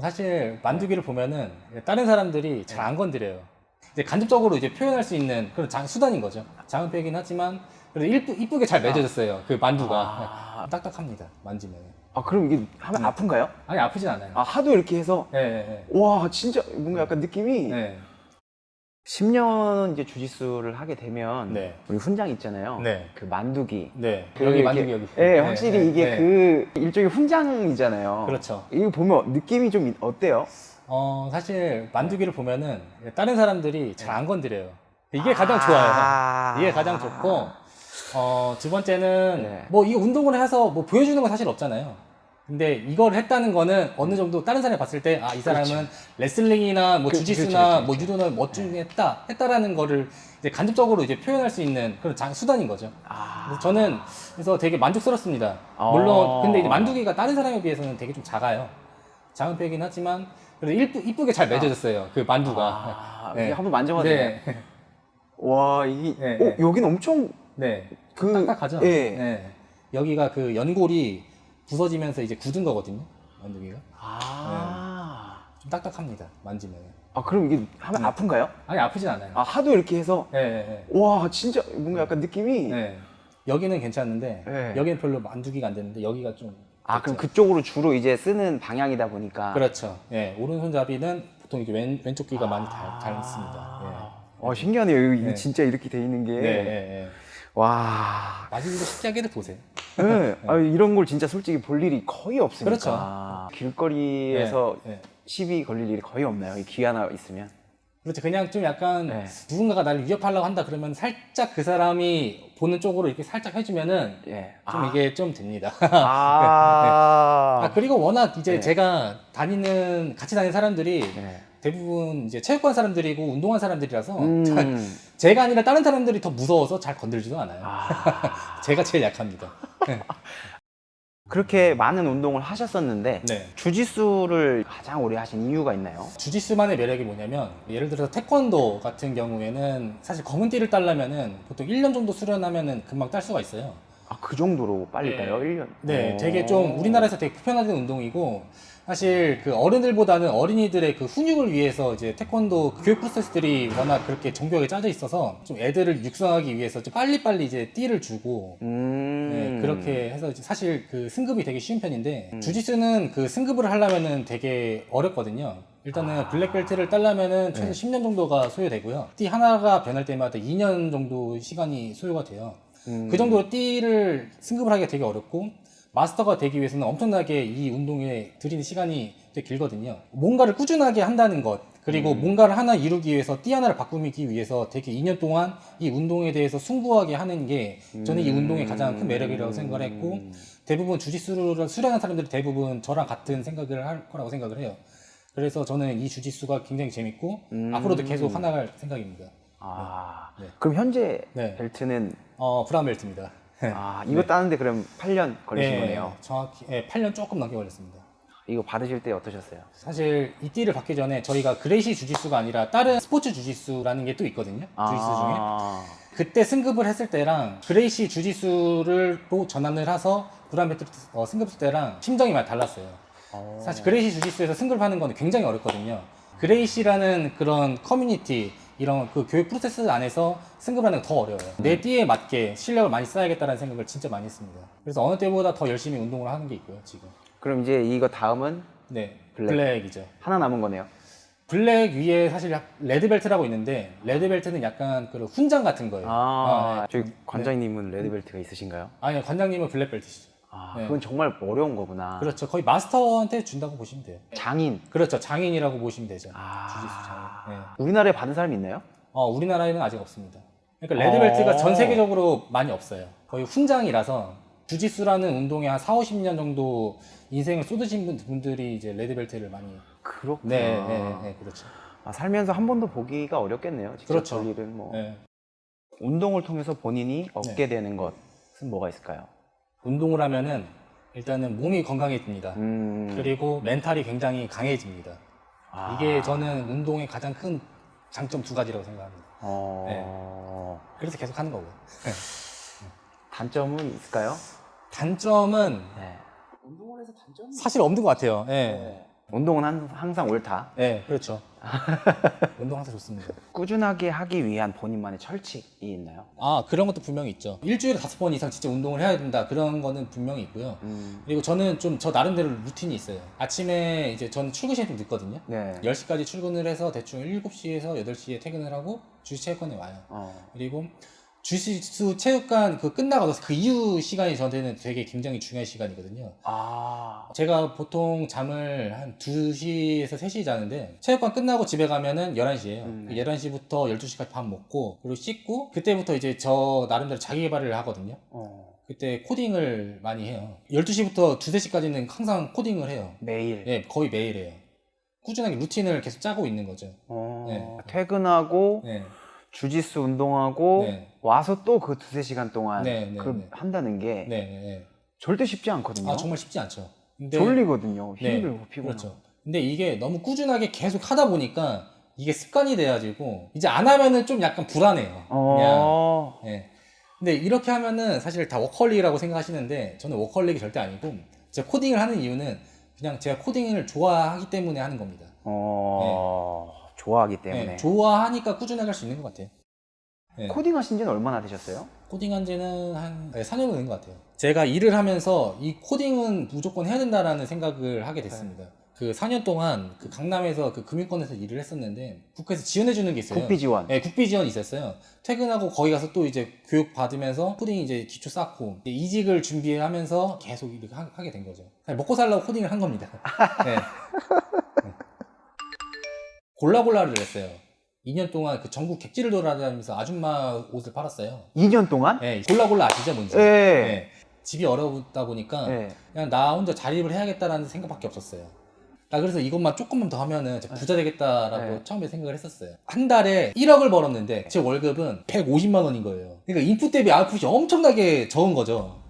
사실 만두기를 보면은 다른 사람들이 잘 안 건드려요. 이제 간접적으로 이제 표현할 수 있는 그런 수단인 거죠. 작은 편이긴 하지만 그래도 이쁘게 잘 맺어졌어요. 그 만두가 딱딱합니다. 만지면. 아, 그럼 이게 하면 아픈가요? 아니 아프진 않아요. 아, 하도 이렇게 해서 네. 와, 진짜 뭔가 약간 느낌이 네. 10년 이제 주짓수를 하게 되면 네. 우리 훈장 있잖아요. 네. 그 만두기. 네. 그 여기 이렇게- 만두기 여기. 네, 확실히 네. 이게 네. 그 일종의 훈장이잖아요. 그렇죠. 이거 보면 느낌이 좀 어때요? 사실 만두기를 보면은 다른 사람들이 잘 안 건드려요. 이게 가장 좋아요. 이게 가장 좋고, 두 번째는 네. 뭐 이거 운동을 해서 뭐 보여주는 건 사실 없잖아요. 근데 이걸 했다는 거는 어느 정도 다른 사람이 봤을 때, 아, 이 사람은 레슬링이나 뭐 주짓수나 뭐 유도는 멋지게 했다라는 거를 이제 간접적으로 이제 표현할 수 있는 그런 수단인 거죠. 그래서 저는 그래서 되게 만족스럽습니다. 물론, 근데 이제 만두기가 다른 사람에 비해서는 되게 좀 작아요. 작은 편이긴 하지만, 그래도 이쁘게 잘 맺어졌어요. 그 만두가. 이게 한번 만져봐도 네. 돼요? 와, 이게 네. 여기는 엄청 네. 그 딱딱하죠? 예. 네. 여기가 그 연골이 부서지면서 이제 굳은 거거든요. 만두기가. 좀 딱딱합니다. 만지면. 아, 그럼 이게 하면 아픈가요? 아니, 아프진 않아요. 아, 하도 이렇게 해서 네. 와, 진짜 뭔가 약간 느낌이 네. 여기는 괜찮은데, 네. 여기는 별로 만두기가 안 되는데, 여기가 좀. 아, 그럼 그렇죠. 그쪽으로 주로 이제 쓰는 방향이다 보니까 그렇죠. 예. 오른손잡이는 보통 이게 왼쪽 귀가 많이 닳습니다. 신기하네요. 이게 네. 진짜 이렇게 돼 있는 게. 예. 네. 와. 마지막으로 쉽게 보세요. 네. 아, 이런 걸 진짜 솔직히 볼 일이 거의 없으니까. 그렇죠. 길거리에서 네. 시비 걸릴 일이 거의 없나요? 이 귀 하나 있으면. 그렇죠. 그냥 좀 약간 네. 누군가가 나를 위협하려고 한다 그러면 살짝 그 사람이 보는 쪽으로 이렇게 살짝 해주면은 예. 좀 이게 좀 됩니다. 아. 그리고 워낙 이제 네. 제가 같이 다니는 사람들이 네. 대부분 이제 체육관 사람들이고 운동한 사람들이라서 제가 아니라 다른 사람들이 더 무서워서 잘 건들지도 않아요. 제가 제일 약합니다. 그렇게 많은 운동을 하셨었는데 네. 주짓수를 가장 오래 하신 이유가 있나요? 주짓수만의 매력이 뭐냐면 예를 들어서 태권도 같은 경우에는 사실 검은 띠를 따려면은 보통 1년 정도 수련하면은 금방 딸 수가 있어요. 아, 그 정도로 빨리 네. 따요? 1년? 네, 되게 좀 우리나라에서 되게 보편화된 운동이고 사실 그 어른들보다는 어린이들의 그 훈육을 위해서 이제 태권도 교육 프로세스들이 워낙 그렇게 정교하게 짜져 있어서 좀 애들을 육성하기 위해서 좀 빨리빨리 이제 띠를 주고 네, 그렇게 해서 이제 사실 그 승급이 되게 쉬운 편인데 주짓수는 그 승급을 하려면은 되게 어렵거든요. 일단은 블랙벨트를 따려면은 최소 10년 정도가 소요되고요. 띠 하나가 변할 때마다 2년 정도 시간이 소요가 돼요. 그 정도로 띠를 승급을 하기가 되게 어렵고 마스터가 되기 위해서는 엄청나게 이 운동에 들이는 시간이 되게 길거든요. 뭔가를 꾸준하게 한다는 것 그리고 뭔가를 하나 이루기 위해서 띠 하나를 바꾸기 위해서 되게 2년 동안 이 운동에 대해서 승부하게 하는 게 저는 이 운동의 가장 큰 매력이라고 생각을 했고 대부분 주짓수를 수련한 사람들이 대부분 저랑 같은 생각을 할 거라고 생각을 해요. 그래서 저는 이 주짓수가 굉장히 재밌고 앞으로도 계속 하나갈 생각입니다. 네. 그럼 현재 네. 벨트는 브라운 벨트입니다. 이거 따는데 그럼 8년 걸리신 거네요. 정확히 8년 조금 넘게 걸렸습니다. 이거 받으실 때 어떠셨어요? 사실 이 띠를 받기 전에 저희가 그레이시 주짓수가 아니라 다른 스포츠 주짓수라는 게 또 있거든요. 주짓수 중에. 그때 승급을 했을 때랑 그레이시 주짓수를 또 전환을 해서 브라운 벨트 승급했을 때랑 심정이 많이 달랐어요. 사실 그레이시 주짓수에서 승급하는 거는 굉장히 어렵거든요. 그레이시라는 그런 커뮤니티 이런 그 교육 프로세스 안에서 승급하는 게 더 어려워요. 내 띠에 맞게 실력을 많이 쌓아야겠다는 생각을 진짜 많이 했습니다. 그래서 어느 때보다 더 열심히 운동을 하는 게 있고요, 지금. 그럼 이제 이거 다음은 네, 블랙. 블랙이죠. 하나 남은 거네요. 블랙 위에 사실 레드벨트라고 있는데 레드벨트는 약간 그 훈장 같은 거예요. 네. 저희 관장님은 레드벨트가 있으신가요? 아니, 관장님은 블랙벨트시죠. 네. 그건 정말 어려운 거구나. 그렇죠. 거의 마스터한테 준다고 보시면 돼요. 장인. 그렇죠. 장인이라고 보시면 되죠. 주짓수 장인. 네. 우리나라에 받은 사람이 있나요? 우리나라에는 아직 없습니다. 그러니까 레드벨트가 전 세계적으로 많이 없어요. 거의 훈장이라서 주짓수라는 운동에 한 4, 50년 정도 인생을 쏟으신 분들이 이제 레드벨트를 많이. 그렇구나. 네, 그렇죠. 살면서 한 번도 보기가 어렵겠네요. 직접 그렇죠. 볼 일은 뭐. 네. 운동을 통해서 본인이 얻게 되는 것은 뭐가 있을까요? 운동을 하면은 일단은 몸이 건강해집니다. 그리고 멘탈이 굉장히 강해집니다. 이게 저는 운동의 가장 큰 장점 2가지라고 생각합니다. 그래서 계속 하는 거고요. 단점은 있을까요? 단점은 네. 사실 없는 것 같아요. 예. 운동은 항상 옳다. 네, 그렇죠. 운동 항상 좋습니다. 꾸준하게 하기 위한 본인만의 철칙이 있나요? 아, 그런 것도 분명히 있죠. 일주일에 5번 이상 진짜 운동을 해야 된다. 그런 거는 분명히 있고요. 그리고 저는 좀 저 나름대로 루틴이 있어요. 아침에 이제 저는 출근 시간이 좀 늦거든요. 네. 10시까지 출근을 해서 대충 7시에서 8시에 퇴근을 하고 주식체육관에 와요. 그리고 주짓수 체육관 그 끝나고 나서 그 이후 시간이 저한테는 되게 굉장히 중요한 시간이거든요. 아, 제가 보통 잠을 한 2시에서 3시 자는데 체육관 끝나고 집에 가면은 11시예요. 11시부터 12시까지 밥 먹고 그리고 씻고 그때부터 이제 저 나름대로 자기 개발을 하거든요. 그때 코딩을 많이 해요. 12시부터 2, 3시까지는 항상 코딩을 해요. 매일. 네, 거의 매일 해요. 꾸준하게 루틴을 계속 짜고 있는 거죠. 네. 퇴근하고 네. 주짓수 운동하고 네. 와서 또 그 2~3시간 동안 네, 네, 그 네. 한다는 게 네, 네. 절대 쉽지 않거든요. 아, 정말 쉽지 않죠. 근데 졸리거든요. 네, 힘들고 피곤하고. 그렇죠. 근데 이게 너무 꾸준하게 계속 하다 보니까 이게 습관이 돼가지고 이제 안 하면은 좀 약간 불안해요. 그냥. 예. 근데 이렇게 하면은 사실 다 워커홀릭이라고 생각하시는데 저는 워커홀릭이 절대 아니고 제가 코딩을 하는 이유는 그냥 제가 코딩을 좋아하기 때문에 하는 겁니다. 좋아하기 때문에. 예, 좋아하니까 꾸준하게 할 수 있는 것 같아요. 예. 코딩 하신 지는 얼마나 되셨어요? 코딩한 지는 한 4년 된 것 같아요. 제가 일을 하면서 이 코딩은 무조건 해야 된다라는 생각을 하게 됐습니다. 그 4년 동안 그 강남에서 그 금융권에서 일을 했었는데 국가에서 지원해 주는 게 있어요. 국비 지원. 네, 국비 지원이 있었어요. 퇴근하고 거기 가서 또 이제 교육 받으면서 코딩 이제 기초 쌓고 이직을 준비하면서 계속 이렇게 하게 된 거죠. 먹고 살려고 코딩을 한 겁니다. 네. 골라골라를 했어요. 2년 동안 그 전국 객지를 돌아다니면서 아줌마 옷을 팔았어요. 2년 동안? 네, 골라골라 아시죠, 뭔지? 네. 네. 집이 어렵다 보니까 네. 그냥 나 혼자 자립을 해야겠다라는 생각밖에 없었어요. 나 그래서 이것만 조금만 더 하면은 진짜 부자 되겠다라고 네. 처음에 생각을 했었어요. 한 달에 1억을 벌었는데 제 월급은 150만 원인 거예요. 그러니까 인풋 대비 아웃풋이 엄청나게 적은 거죠.